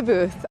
the booth.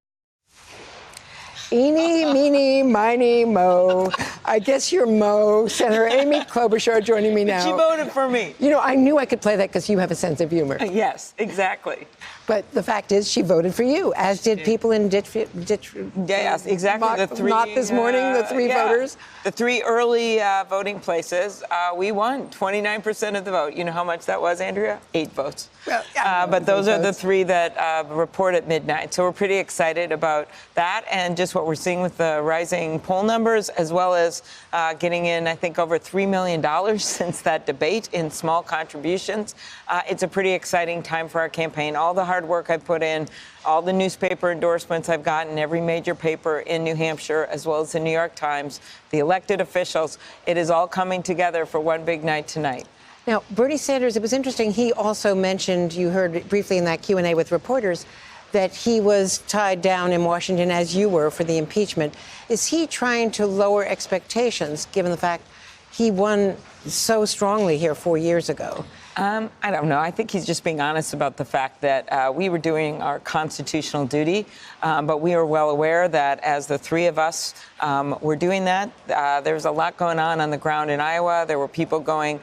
Eeny, meeny, miny, mo. I guess you're Mo. Senator Amy Klobuchar joining me now. She voted for me. You know, I knew I could play that because you have a sense of humor. Yes, exactly. But the fact is, she voted for you, as did people in Yes, exactly. The three, not this morning, the three voters. The three early voting places, we won 29% of the vote. You know how much that was, Andrea? 8 votes. Well, yeah, but those are the three that report at midnight. So we're pretty excited about that and just what we're seeing with the rising poll numbers, as well as getting in, I think, over $3 million since that debate in small contributions. It's a pretty exciting time for our campaign. All the hard work I've put in, all the newspaper endorsements I've gotten, every major paper in New Hampshire, as well as the New York Times, the elected officials, it is all coming together for one big night tonight. Now, Bernie Sanders, it was interesting. He also mentioned, you heard briefly in that Q&A with reporters, that he was tied down in Washington, as you were, for the impeachment. Is he trying to lower expectations, given the fact he won so strongly here 4 years ago? I don't know. I think he's just being honest about the fact that we were doing our constitutional duty, but we are well aware that as the three of us were doing that, there's a lot going on the ground in Iowa. There were people going,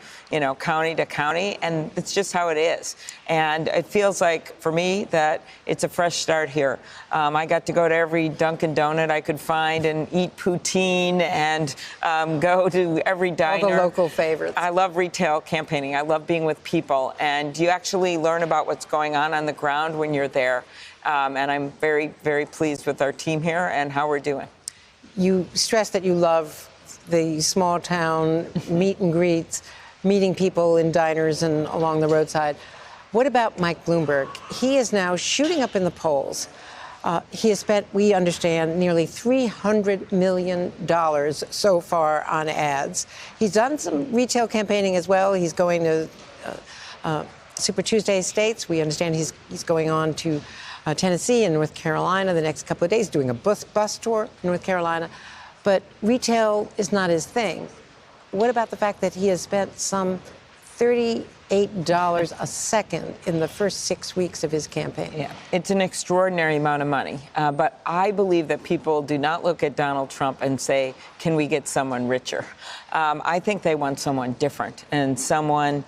county to county, and it's just how it is. And it feels like, for me, that it's a fresh start here. I got to go to every Dunkin' Donut I could find and eat poutine and go to every diner. All the local favorites. I love retail campaigning. I love being with people, and you actually learn about what's going on the ground when you're there. And I'm very, very pleased with our team here and how we're doing. You stress that you love the small town meet and greets, meeting people in diners and along the roadside. What about Mike Bloomberg? He is now shooting up in the polls. He has spent, we understand, nearly $300 million so far on ads. He's done some retail campaigning as well. He's going to Super Tuesday states. We understand he's going on to Tennessee and North Carolina the next couple of days, doing a bus tour in North Carolina. But retail is not his thing. What about the fact that he has spent some $38 a second in the first 6 weeks of his campaign? Yeah, it's an extraordinary amount of money. But I believe that people do not look at Donald Trump and say, can we get someone richer? I think they want someone different and someone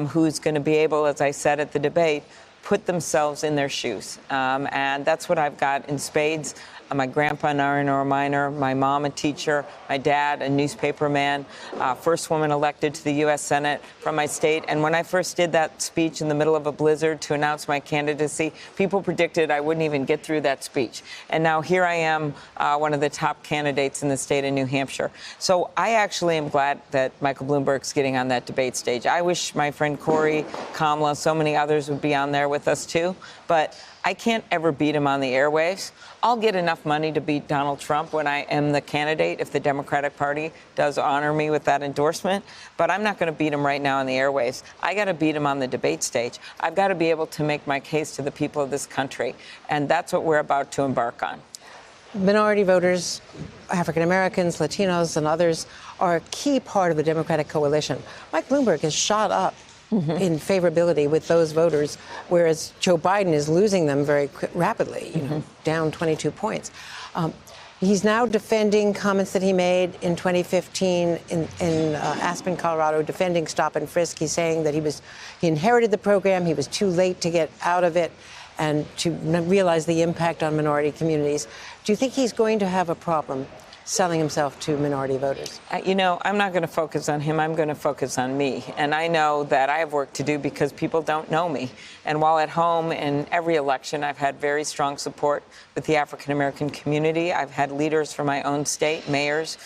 who's going to be able, as I said at the debate, put themselves in their shoes. And that's what I've got in spades. My grandpa, an R&R miner, my mom, a teacher, my dad, a newspaper man, first woman elected to the U.S. Senate from my state. And when I first did that speech in the middle of a blizzard to announce my candidacy, people predicted I wouldn't even get through that speech. And now here I am, one of the top candidates in the state of New Hampshire. So I actually am glad that Michael Bloomberg's getting on that debate stage. I wish my friend Corey, Kamala, so many others would be on there with us too. But I can't ever beat him on the airwaves. I'll get enough money to beat Donald Trump when I am the candidate if the Democratic Party does honor me with that endorsement. But I'm not going to beat him right now on the airwaves. I got to beat him on the debate stage. I've got to be able to make my case to the people of this country. And that's what we're about to embark on. Minority voters, African Americans, Latinos, and others are a key part of the Democratic coalition. Mike Bloomberg has shot up in favorability with those voters, whereas Joe Biden is losing them very rapidly, down 22 points. He's now defending comments that he made in 2015 in Aspen, Colorado, defending stop and frisk. He's saying that he inherited the program, he was too late to get out of it and to realize the impact on minority communities. Do you think he's going to have a problem selling himself to minority voters? I'm not going to focus on him. I'm going to focus on me. And I know that I have work to do because people don't know me. And while at home in every election, I've had very strong support with the African-American community. I've had leaders from my own state, mayors,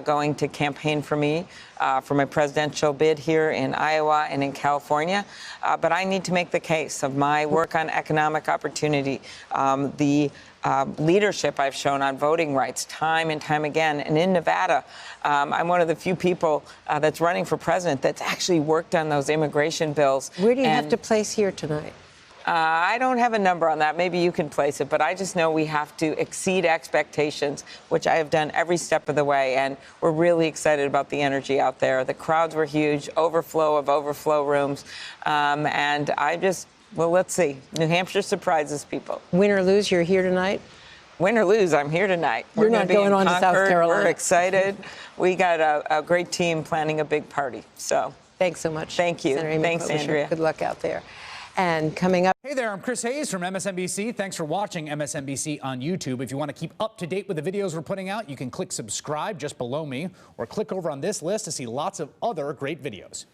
going to campaign for me for my presidential bid here in Iowa and in California. But I need to make the case of my work on economic opportunity, the leadership I've shown on voting rights time and time again. And in Nevada, I'm one of the few people that's running for president that's actually worked on those immigration bills. Where do you have to place here tonight? I don't have a number on that. Maybe you can place it, but I just know we have to exceed expectations, which I have done every step of the way, and we're really excited about the energy out there. The crowds were huge, overflow of overflow rooms, and Well, let's see. New Hampshire surprises people. Win or lose, you're here tonight. Win or lose, I'm here tonight. You're We're not gonna be going in on to South Concord. Carolina. We're excited. We got a great team planning a big party. So Thanks so much. Thank you. Senator Amy Thanks, Klobuchar. Andrea. Good luck out there. And coming up. Hey there, I'm Chris Hayes from MSNBC. Thanks for watching MSNBC on YouTube. If you want to keep up to date with the videos we're putting out, you can click subscribe just below me or click over on this list to see lots of other great videos.